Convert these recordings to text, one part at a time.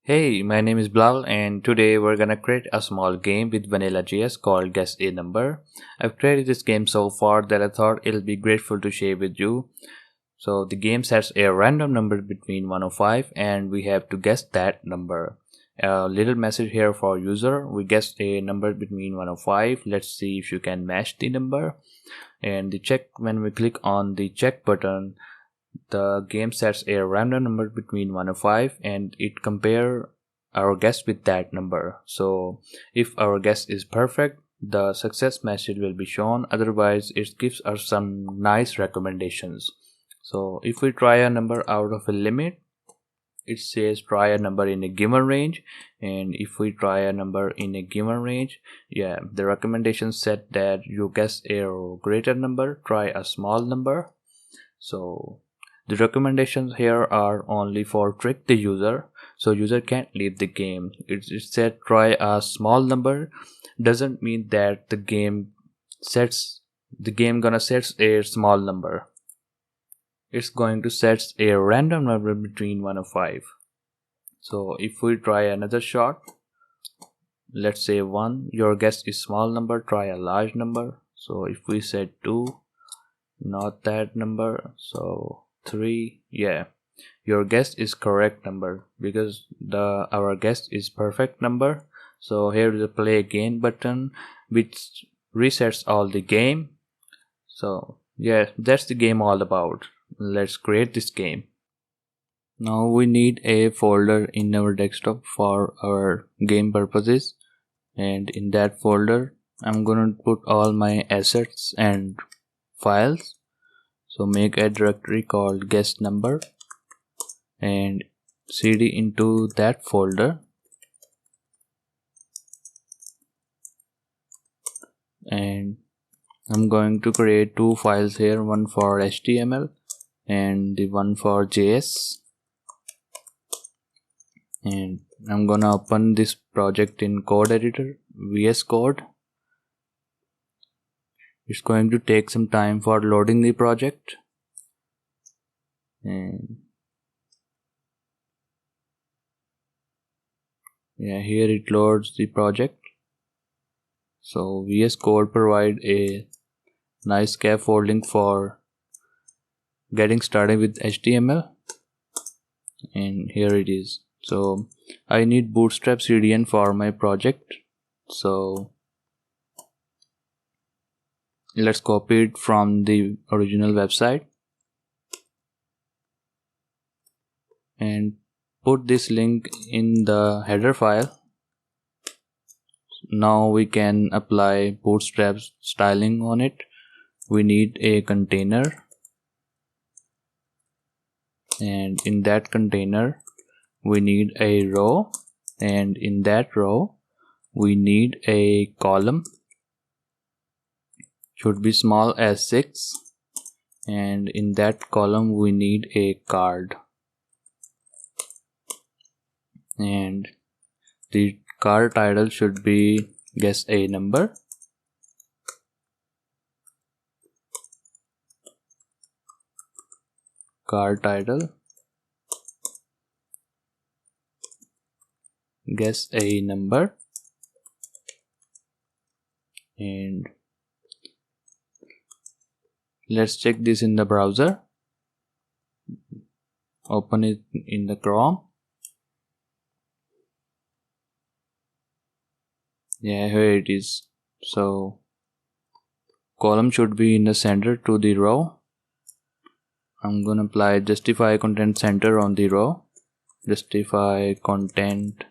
Hey, my name is Blal and today we're gonna create a small game with vanillajs called Guess a Number. I've created this game so far that I thought it'll be grateful to share with you. So the game sets a random number between 1 and 5 and we have to guess that number. A little message here for user. We guess a number between 1 and 5. Let's see if you can match the number. And the check, when we click on the check button, the game sets a random number between 1 and 5 and it compare our guess with that number. So if our guess is perfect, the success message will be shown, otherwise it gives us some nice recommendations. So if we try a number out of a limit, it says try a number in a given range, and if we try a number in a given range, the recommendation said that you guess a greater number, try a small number. So the recommendations here are only for trick the user, so user can't leave the game. It said try a small number, doesn't mean that the game gonna set a small number. It's going to set a random number between 1 and 5. So if we try another shot, let's say 1, your guess is small number, try a large number. So if we said 2, not that number, so 3, your guess is correct number because our guess is perfect number. So here is the play again button which resets all the game. So that's the game all about. Let's create this game. Now we need a folder in our desktop for our game purposes, and in that folder I'm gonna put all my assets and files. So make a directory called guess number and cd into that folder, and I'm going to create two files here, one for HTML and the one for JS, and I'm gonna open this project in code editor, VS Code. It's going to take some time for loading the project, and here it loads the project. So VS Code provide a nice scaffolding for getting started with HTML, and here it is. So I need Bootstrap CDN for my project, so let's copy it from the original website and put this link in the header file. Now we can apply Bootstrap styling on it. We need a container, and in that container we need a row, and in that row we need a column, should be small as 6, and in that column we need a card, and the card title should be guess a number. Card title guess a number, and let's check this in the browser. Open it in the Chrome. Here it is. So column should be in the center to the row. I'm gonna apply justify content center on the row. Justify content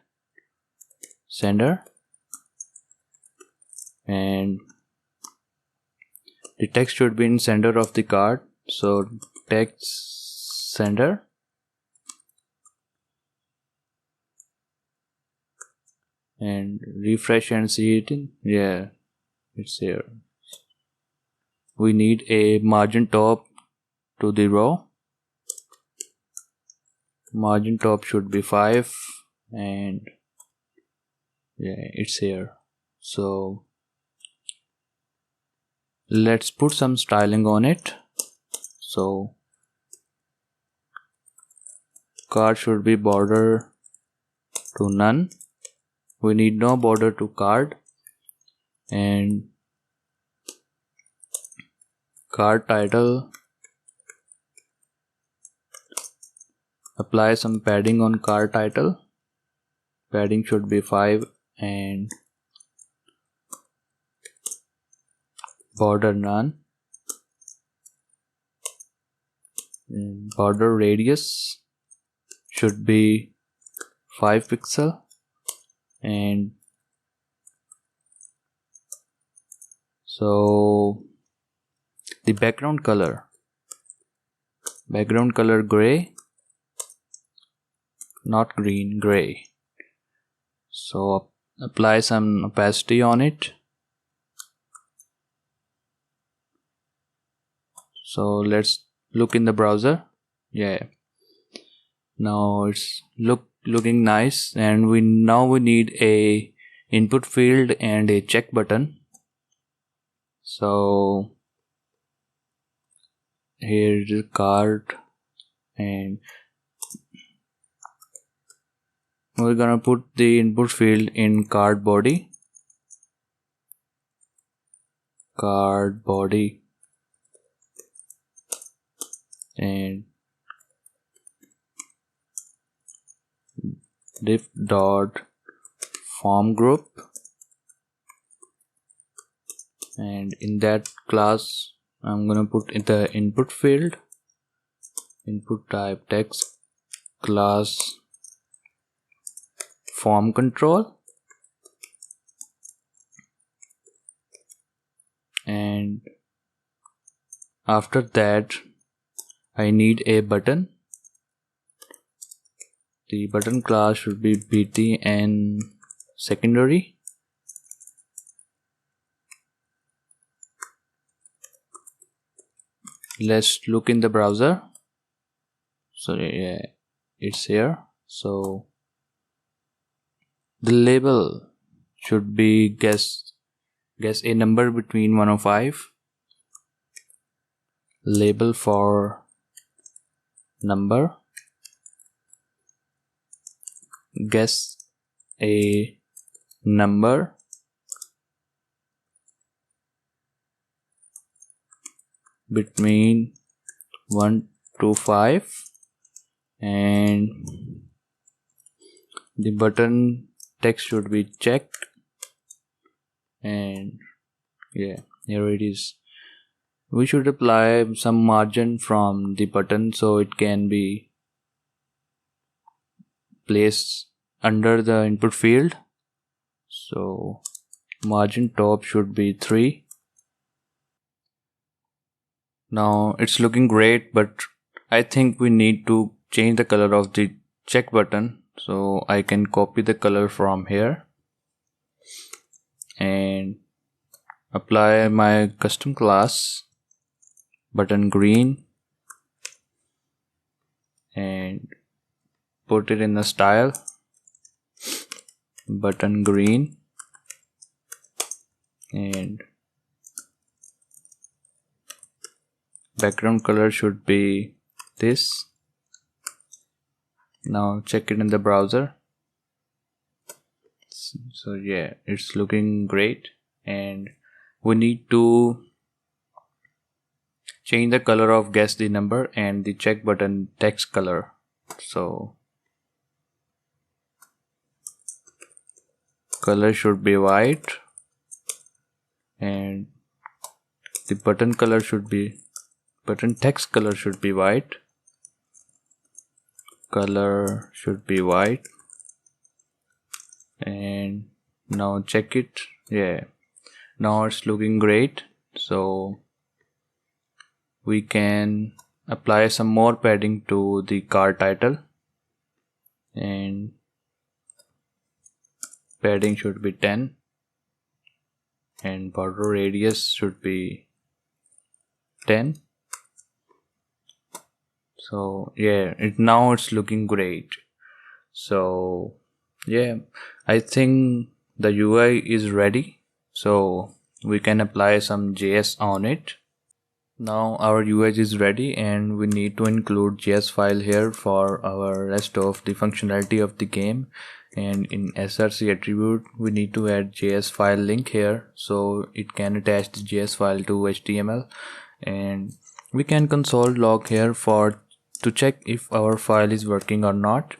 center, and the text should be in center of the card, so text center, and refresh and see it. It's here. We need a margin top to the row. Margin top should be 5, and it's here. So let's put some styling on it. So card should be border to none. We need no border to card, and card title, apply some padding on card title. Padding should be 5, and border none. And border radius should be 5 pixel, and so the background color gray, not green, gray. So apply some opacity on it. So let's look in the browser. Yeah, now it's looking nice, and we need a input field and a check button. So here's the card, and we're gonna put the input field in card body. And diff dot form group, and in that class I'm gonna put in the input field, input type text, class form control, and after that I need a button. The button class should be bt and secondary. Let's look in the browser. So yeah, it's here. So the label should be guess a number between 1 and 5. Label for number, guess a number between 1 to 5, and the button text should be checked, and yeah, here it is. We should apply some margin from the button so it can be placed under the input field. So margin top should be 3. Now it's looking great, but I think we need to change the color of the check button. So I can copy the color from here and apply my custom class button green and put it in the style button green, and background color should be this. Now check it in the browser. So yeah, it's looking great, and we need to change the color of guess the number and the check button text color. So color should be white, and the button text color should be white. Color should be white, and now check it. Yeah, now it's looking great. So we can apply some more padding to the card title, and padding should be 10, and border radius should be 10. So yeah, now it's looking great. So yeah, I think the UI is ready, so we can apply some JS on it. Now our UI is ready, and we need to include JS file here for our rest of the functionality of the game. And in src attribute we need to add js file link here so it can attach the js file to html. And we can console log here to check if our file is working or not.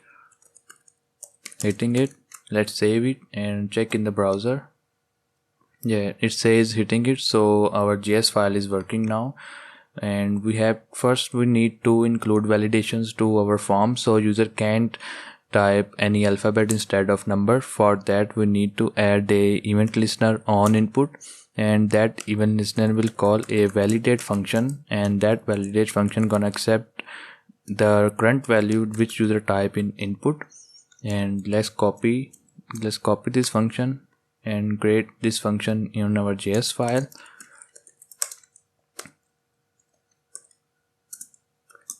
Hitting it, let's save it and check in the browser. Yeah, it says hitting it, so our js file is working now. And we need to include validations to our form so user can't type any alphabet instead of number. For that we need to add a event listener on input, and that event listener will call a validate function, and that validate function gonna accept the current value which user type in input. And let's copy this function and create this function in our js file.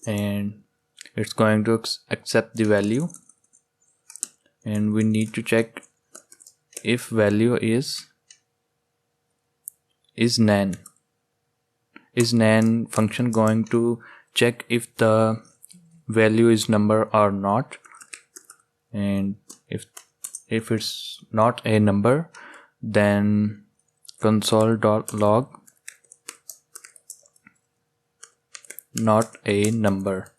And it's going to accept the value, and we need to check if value is nan. Is nan function going to check if the value is number or not. And if it's not a number, then console.log not a number.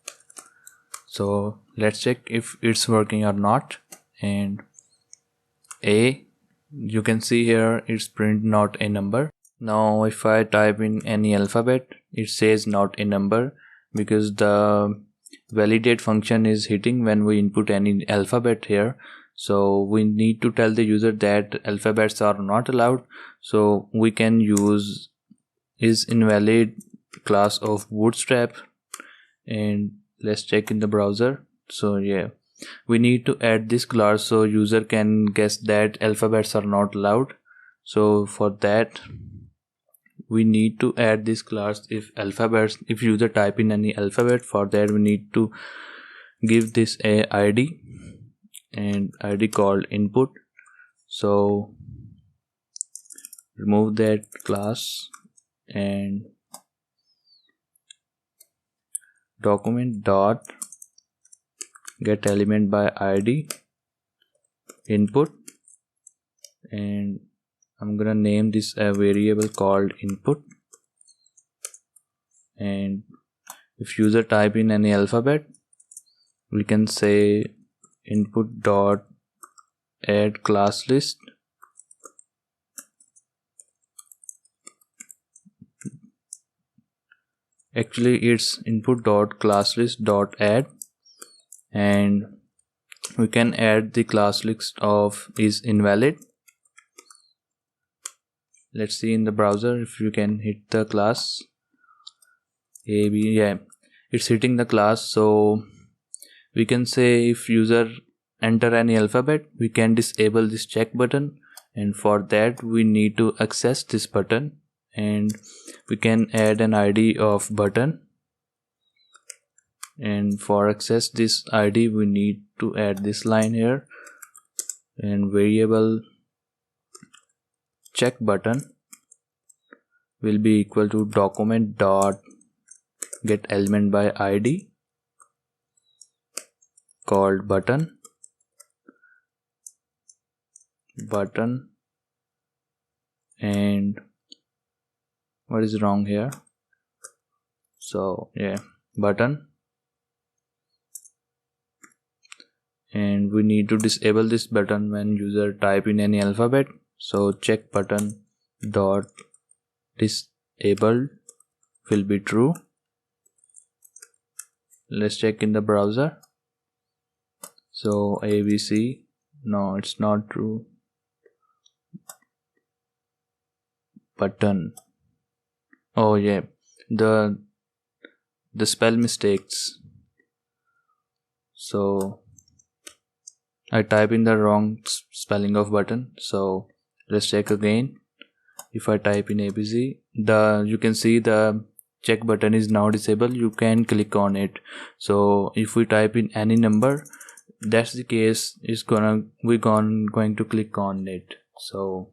So let's check if it's working or not. And you can see here it's print not a number. Now if I type in any alphabet, it says not a number because the validate function is hitting when we input any alphabet here. So we need to tell the user that alphabets are not allowed. So we can use is invalid class of Bootstrap, and let's check in the browser. So yeah, we need to add this class so user can guess that alphabets are not allowed. So for that we need to add this class if user type in any alphabet. For that we need to give this a id, and id called input. So remove that class and document dot get element by id input, and I'm gonna name this a variable called input. And if user type in any alphabet, we can say input dot add class list. Actually it's input dot class list dot add, and we can add the class list of is invalid. Let's see in the browser if you can hit the class ab. Yeah, it's hitting the class. So we can say if user enter any alphabet, we can disable this check button, and for that we need to access this button, and we can add an id of button. And for access this id we need to add this line here, and variable check button will be equal to document dot get element by id called button. And what is wrong here? So yeah, button. And we need to disable this button when user type in any alphabet. So check button dot disabled will be true. Let's check in the browser. So abc, no, it's not true. Button, oh yeah, the spell mistakes. So I type in the wrong spelling of button. So let's check again. If I type in abc, you can see the check button is now disabled. You can click on it. So if we type in any number, that's the case, we're going to click on it. So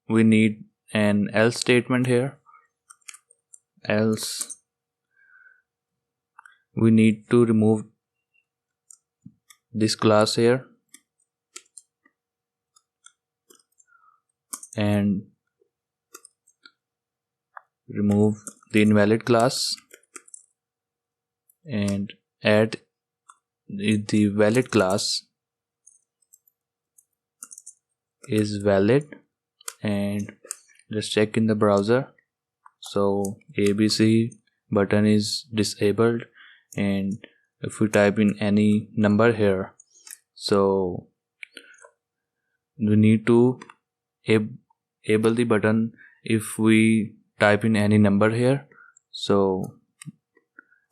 we need an else statement here. Else we need to remove this class here. and remove the invalid class and add the valid class is valid, and just check in the browser. So ABC button is disabled, and if we type in any number here, so we need to enable the button if we type in any number here. So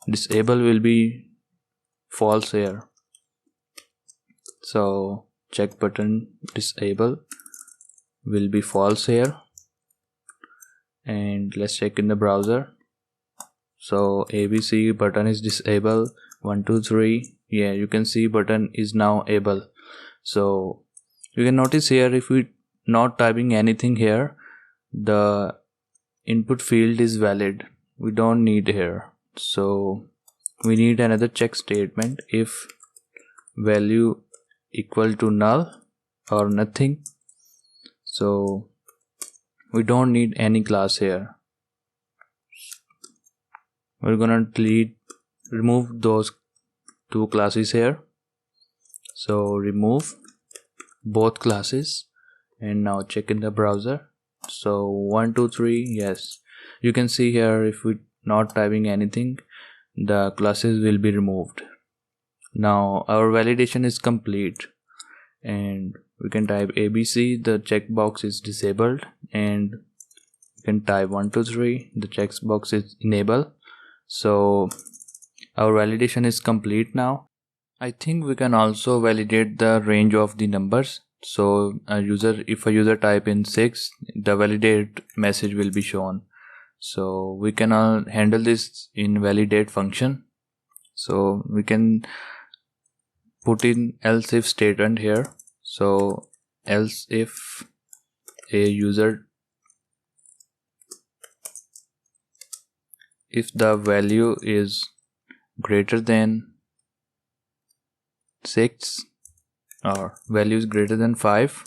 disable will be false here. So check button disable will be false here, and let's check in the browser. So ABC button is disabled 1 2 3. Yeah, you can see button is now able. So you can notice here, if we not typing anything here, the input field is valid, we don't need here. So we need another check statement if value equal to null or nothing. So we don't need any class here. We're gonna remove those two classes here. So remove both classes, and now check in the browser. So 1 2 3, yes, you can see here, if we not typing anything, the classes will be removed. Now our validation is complete, and we can type ABC, the checkbox is disabled, and you can type 1 2 3, the checkbox is enabled. So our validation is complete now. I think we can also validate the range of the numbers. So if a user type in 6, the validate message will be shown. So we can handle this in validate function. So we can put in else if statement here. So else if a user, if the value is greater than 6 or value is greater than 5,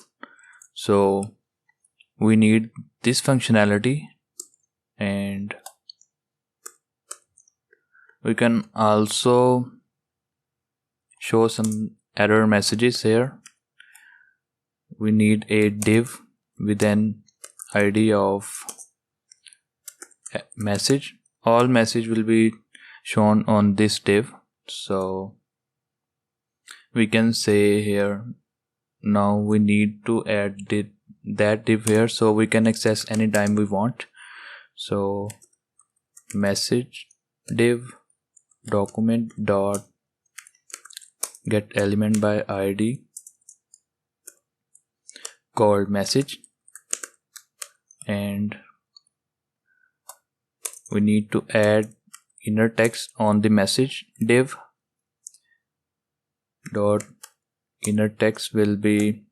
so we need this functionality, and we can also show some error messages here. We need a div with an ID of message. All message will be shown on this div. So we can say here, now we need to add that div here, so we can access anytime we want. So message div document dot get element by ID called message, and we need to add inner text on the message div. Dot inner text will be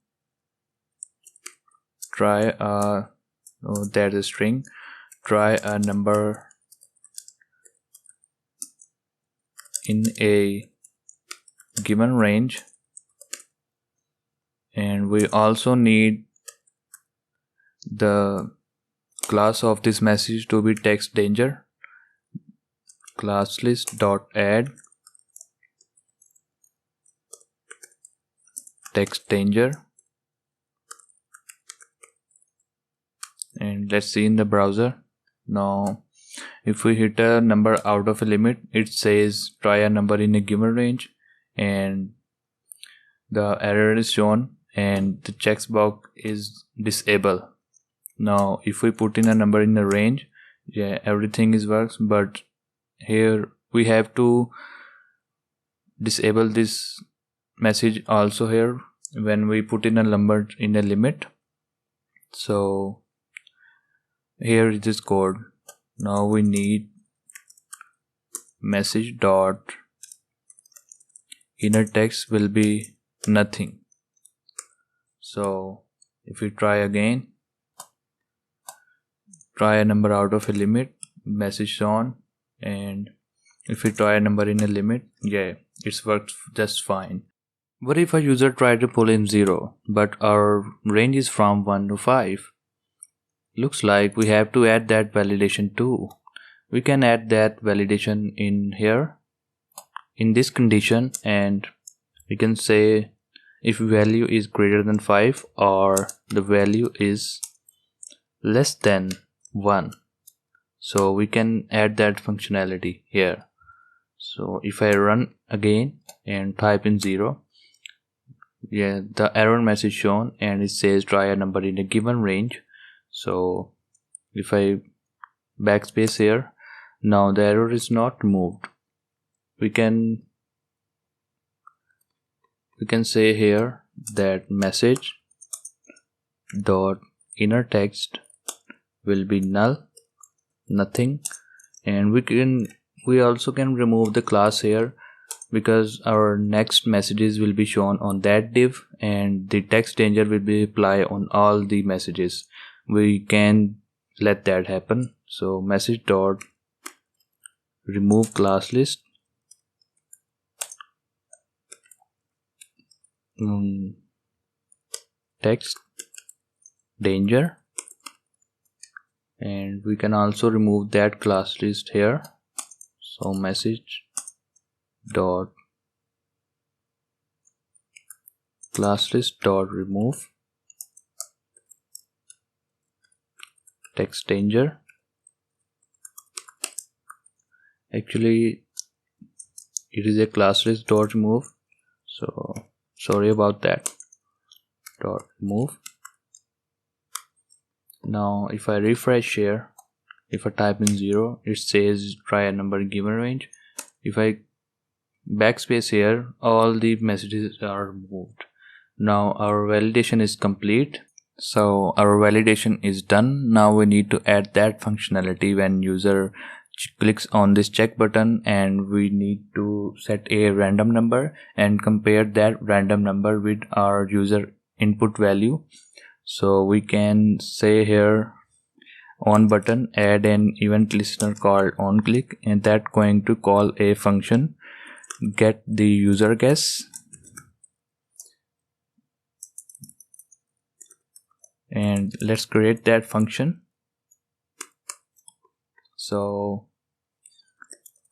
try a there's a string, try a number in a given range, and we also need the class of this message to be text danger. Class list dot add text danger, and let's see in the browser. Now if we hit a number out of a limit, it says try a number in a given range, and the error is shown and the checkbox is disabled. Now if we put in a number in a range, yeah, everything is works, but here we have to disable this message also here when we put in a number in a limit. So here is this code. Now we need message dot inner text will be nothing. So if we try again, try a number out of a limit, message shown, and if we try a number in a limit, yeah, it's worked just fine. What if a user tried to pull in 0, but our range is from 1 to 5? Looks like we have to add that validation too. We can add that validation in here in this condition, and we can say if value is greater than 5 or the value is less than 1. So we can add that functionality here. So if I run again and type in 0, yeah, the error message shown and it says try a number in a given range. So if I backspace here, now the error is not removed. We can say here that message dot inner text will be null, nothing, and we also can remove the class here, because our next messages will be shown on that div and the text danger will be applied on all the messages. We can let that happen. So message dot remove class list text danger, and we can also remove that class list here. So message dot class list dot remove text danger. Actually it is a class list dot remove, so sorry about that. Dot remove. Now if I refresh here, if I type in 0, it says try a number in given range. If I backspace here, all the messages are removed. Now our validation is complete. So our validation is done. Now we need to add that functionality when user clicks on this check button, and we need to set a random number and compare that random number with our user input value. So we can say here on button add an event listener called onClick, and that going to call a function get the user guess, and let's create that function. So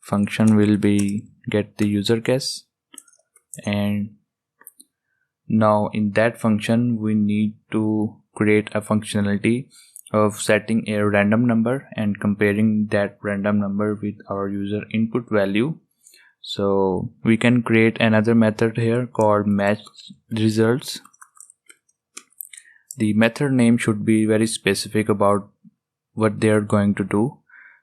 function will be get the user guess, and now in that function we need to create a functionality of setting a random number and comparing that random number with our user input value. So we can create another method here called match results. The method name should be very specific about what they are going to do.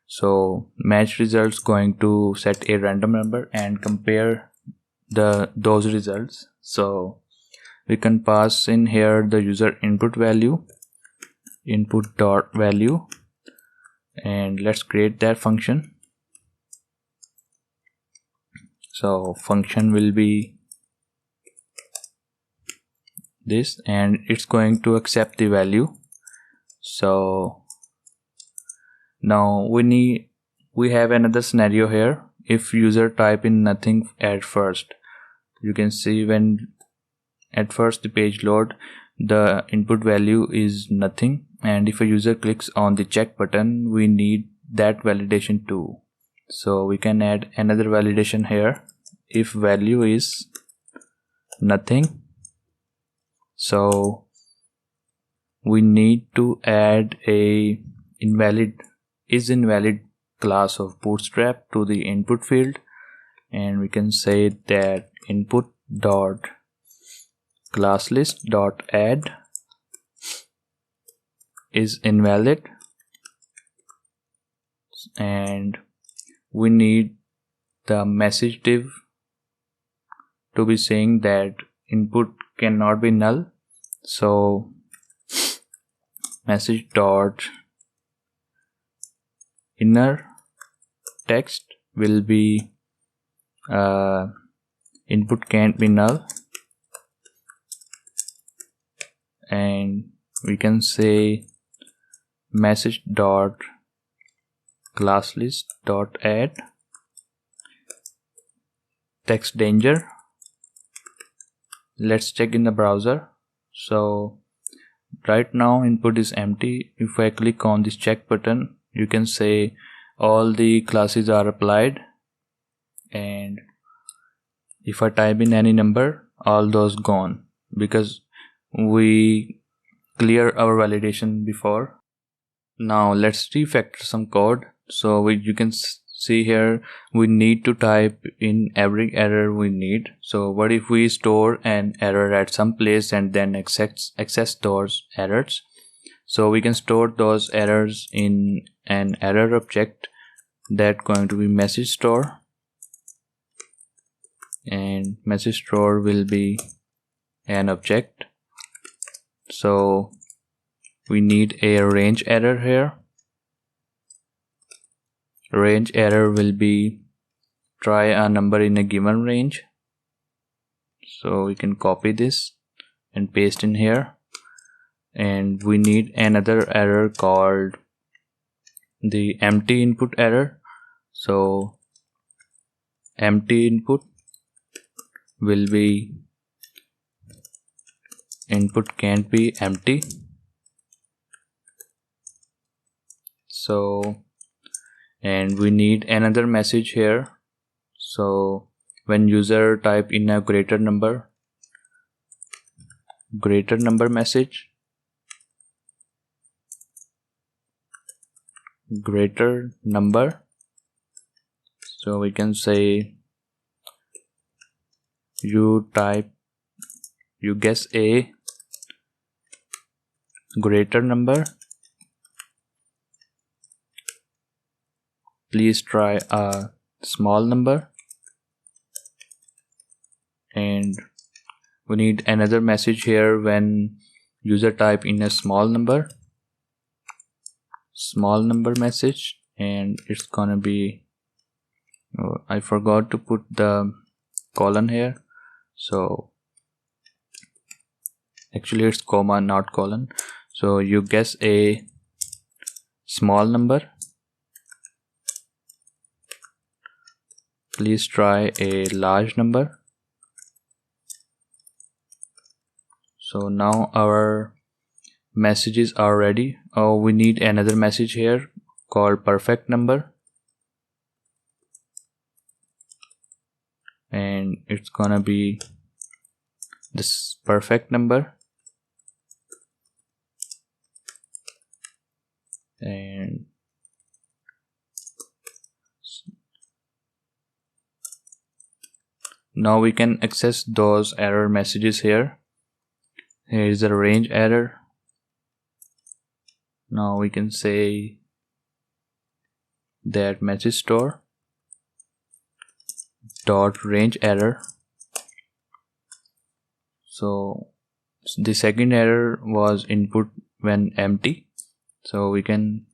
So match results going to set a random number and compare those results. So we can pass in here the user input value, input dot value, and let's create that function. So function will be this, and it's going to accept the value. So now we have another scenario here. If user type in nothing at first, you can see when at first the page load, the input value is nothing, and if a user clicks on the check button, we need that validation too. So we can add another validation here. If value is nothing, so we need to add a invalid class of Bootstrap to the input field, and we can say that input dot class list dot add is invalid, and we need the message div to be saying that input cannot be null. So message dot inner text will be input can't be null, and we can say message dot class list dot add text danger. Let's check in the browser. So right now input is empty. If I click on this check button, you can say all the classes are applied, and if I type in any number, all those gone because we clear our validation before. Now let's refactor some code. So you can see here we need to type in every error we need. So what if we store an error at some place and then access those errors? So we can store those errors in an error object that going to be message store, and message store will be an object. So we need a range error here. Range error will be try a number in a given range. So we can copy this and paste in here, and we need another error called the empty input error. So empty input will be input can't be empty. So and we need another message here. So when user type in a greater number message, greater number, so we can say you guess a greater number, please try a small number. And we need another message here when user type in a small number message, and it's gonna be I forgot to put the colon here, so actually it's comma not colon. So you guess a small number, please try a large number. So now our messages are ready. Oh, we need another message here called perfect number, and it's gonna be this perfect number. And now we can access those error messages here. Here is a range error. Now we can say that message store dot range error. So the second error was input when empty, so we can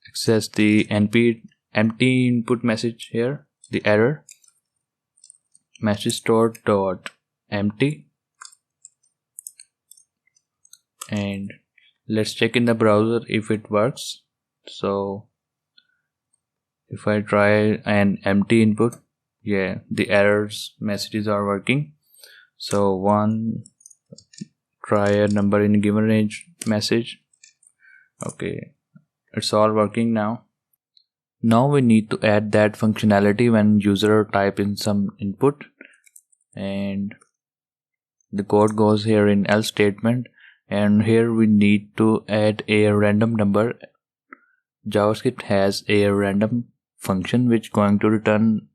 access the empty input message here, the error message store dot empty. And let's check in the browser if it works. So if I try an empty input, yeah, the errors messages are working. So one, try a number in a given range message. Okay, it's all working now. Now we need to add that functionality when user type in some input, and the code goes here in else statement, and here we need to add a random number. JavaScript has a random function which going to return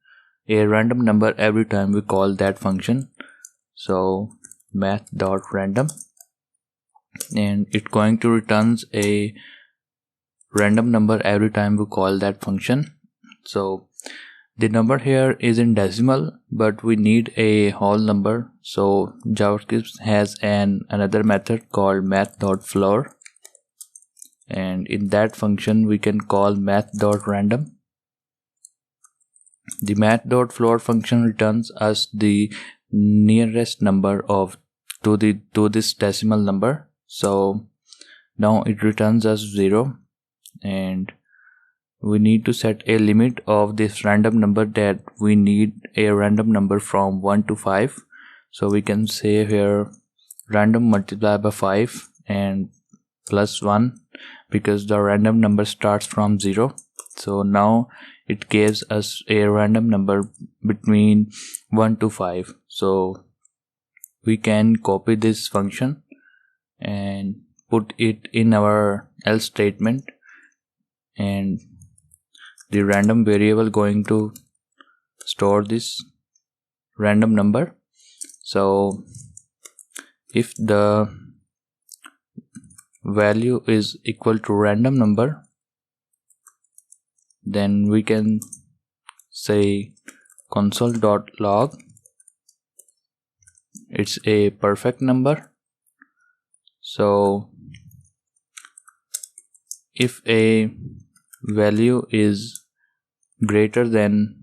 a random number every time we call that function. So math.random, and it going to returns a random number every time we call that function. So the number here is in decimal, but we need a whole number. So JavaScript has another method called math.floor, and in that function we can call math.random. The math.floor function returns us the nearest number to this decimal number. So now it returns us 0, and we need to set a limit of this random number, that we need a random number from 1 to 5. So we can say here random multiplied by 5, and plus 1 because the random number starts from 0. So now it gives us a random number between 1 to 5. So we can copy this function and put it in our else statement, and the random variable going to store this random number. So if the value is equal to random number, then we can say console.log it's a perfect number. So if a value is greater than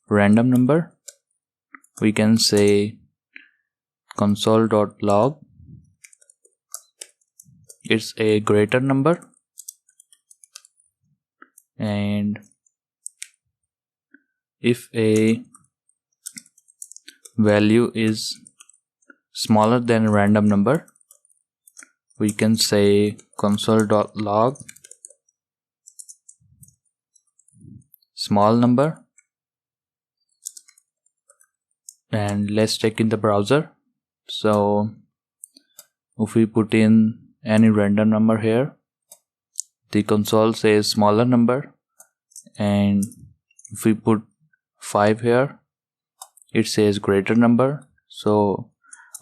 random number, we can say console.log it's a greater number, and if a value is smaller than random number, we can say console.log small number. And let's check in the browser. So if we put in any random number here, the console says smaller number, and if we put 5 here, it says greater number. So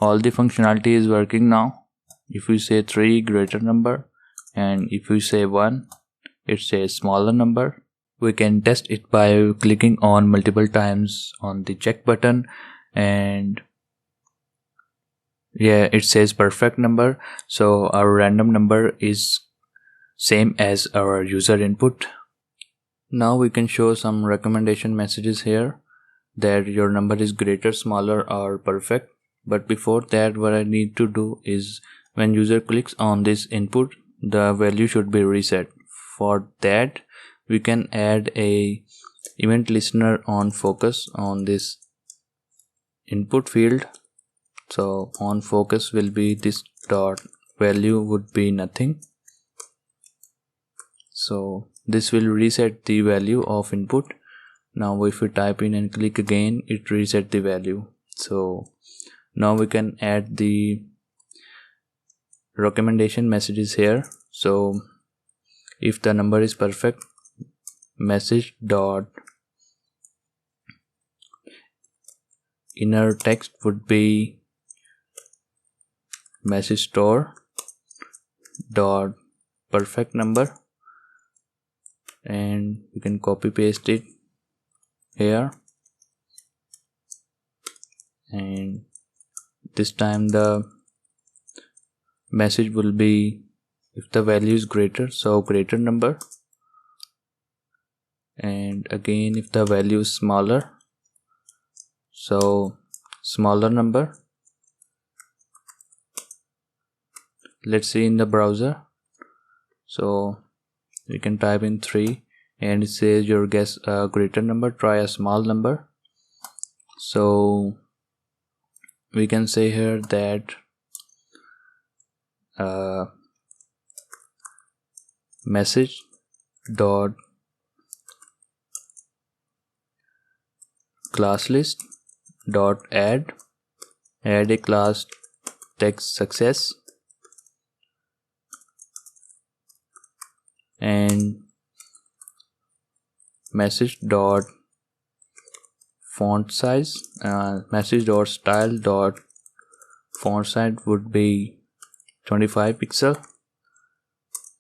all the functionality is working now. If we say 3, greater number, and if we say 1, it says smaller number. We can test it by clicking on multiple times on the check button, and yeah, it says perfect number. So our random number is same as our user input. Now we can show some recommendation messages here that your number is greater, smaller, or perfect. But before that, what I need to do is when user clicks on this input, the value should be reset. For that, we can add a event listener on focus on this input field. So on focus will be this dot value would be nothing. So this will reset the value of input. Now if we type in and click again, it reset the value. So now we can add the recommendation messages here. So if the number is perfect, message dot inner text would be message store dot perfect number, and you can copy paste it here, and this time the message will be if the value is greater, so greater number, and again if the value is smaller, so smaller number. Let's see in the browser. So we can type in 3 and it says your guess a greater number, try a small number. So we can say here that message dot class list dot add a class text success, and message dot font size message dot style dot font size would be 25 pixel,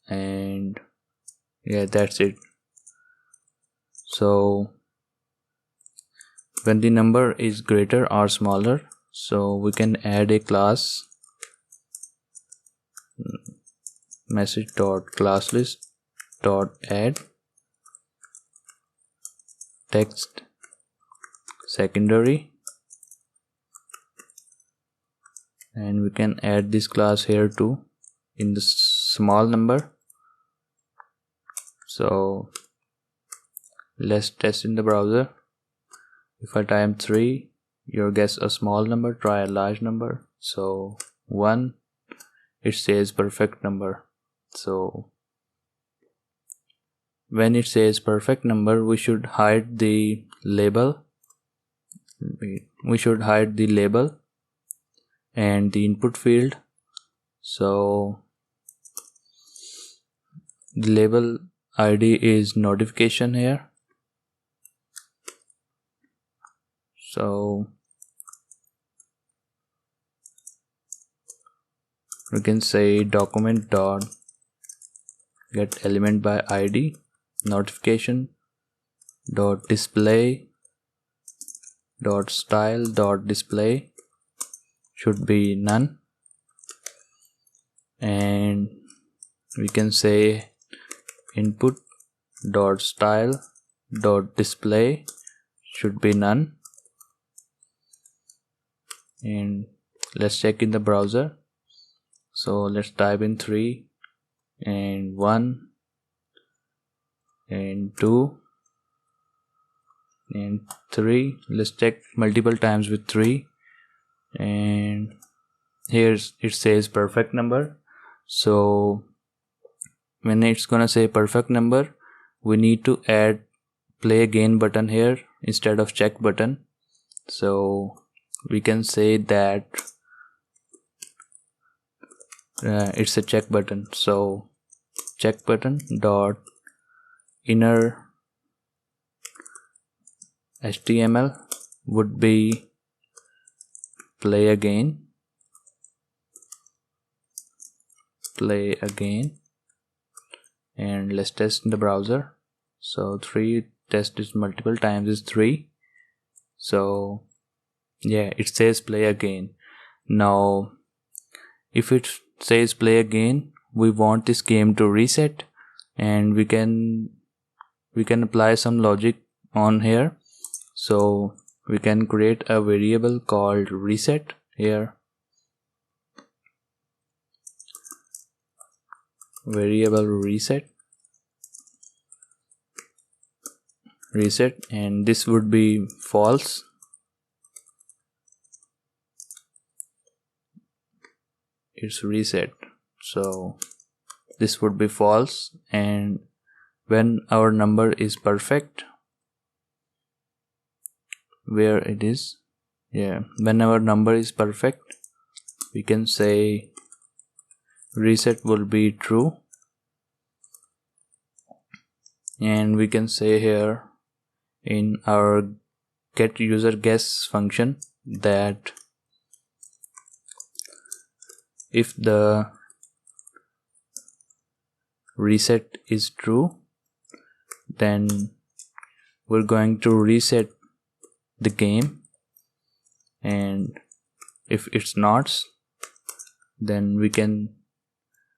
and yeah, that's it. So when the number is greater or smaller, so we can add a class message dot class list dot add text secondary, and we can add this class here too in the small number. So let's test in the browser. If I type 3, your guess a small number, try a large number. So 1, it says perfect number. So when it says perfect number, we should hide the label. We should hide the label and the input field. So the label ID is notification here. So we can say document dot get element by ID notification dot display dot style dot display should be none, and we can say input dot style dot display should be none. And let's check in the browser. So let's type in 3 and 1 and 2 and 3. Let's check multiple times with 3, and here's it says perfect number. So when it's gonna say perfect number, we need to add play again button here instead of check button. So we can say that it's a check button. So check button dot inner HTML would be play again, and let's test in the browser. So 3 test is multiple times is 3. So yeah, it says play again. Now if it says play again, we want this game to reset, and we can apply some logic on here. So we can create a variable called reset here, variable reset, and this would be false. It's reset, so this would be false. And when our number is perfect, where it is, yeah, when our number is perfect, we can say reset will be true, and we can say here in our get user guess function that if the reset is true, then we're going to reset the game, and if it's not, then we can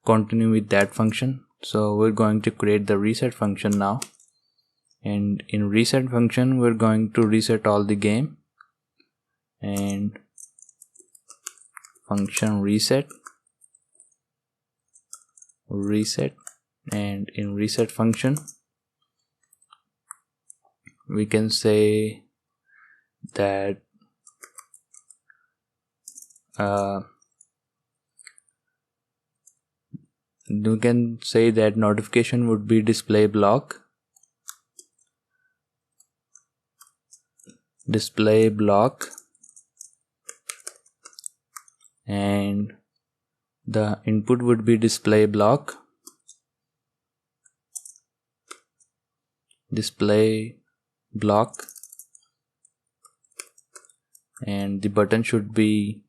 continue with that function. So we're going to create the reset function now, and in reset function we're going to reset all the game, and function reset, and in reset function we can say that you can say that notification would be display block, and the input would be display block, and the button should be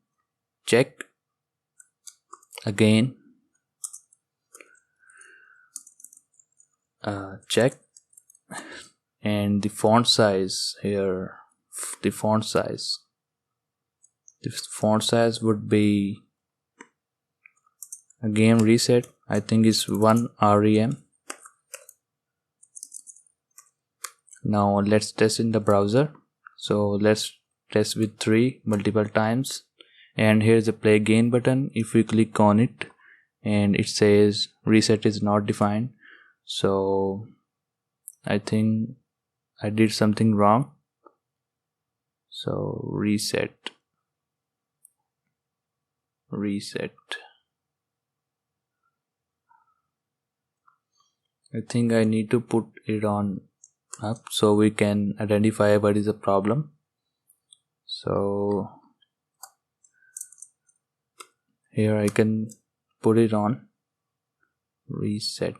check again, check, and the font size here, the font size would be a game reset, I think is 1 rem. Now let's test in the browser. So let's test with 3 multiple times, and here's the play again button. If we click on it, and it says reset is not defined, so I think I did something wrong. So reset, I think I need to put it on up so we can identify what is the problem. So here I can put it on reset.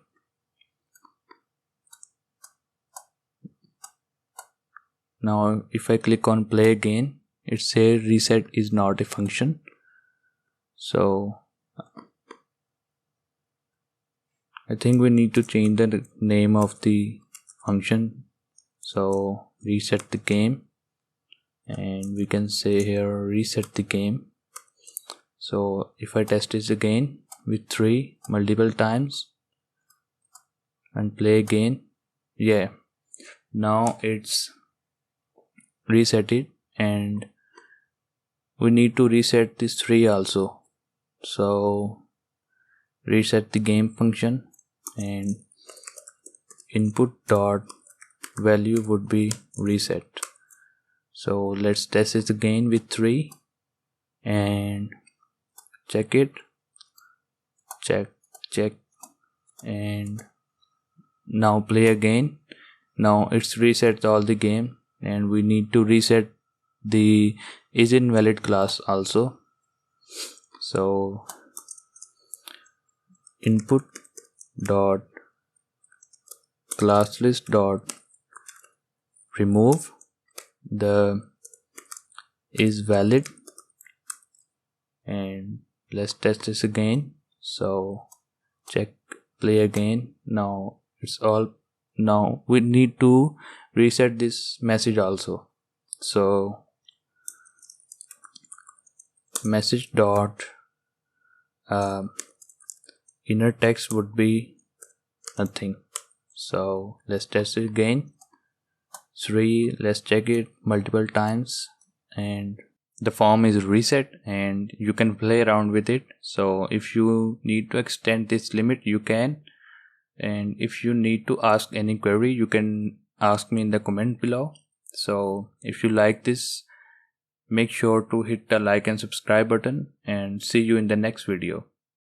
Now if I click on play again, it says reset is not a function. So I think we need to change the name of the function. So reset the game, and we can say here reset the game. So if I test this again with 3 multiple times and play again, yeah, now it's reset it, and we need to reset this 3 also. So reset the game function, and input dot value would be reset. So let's test it again with 3 and check it, check, and now play again. Now it's reset all the game, and we need to reset the isInvalid class also. So input dot class list dot remove the isValid, and let's test this again. So check, play again. Now it's all. Now we need to reset this message also. So message dot inner text would be nothing. So let's test it again. 3, let's check it multiple times, and the form is reset, and you can play around with it. So if you need to extend this limit, you can, and if you need to ask any query, you can ask me in the comment below. So if you like this, make sure to hit the like and subscribe button, and see you in the next video.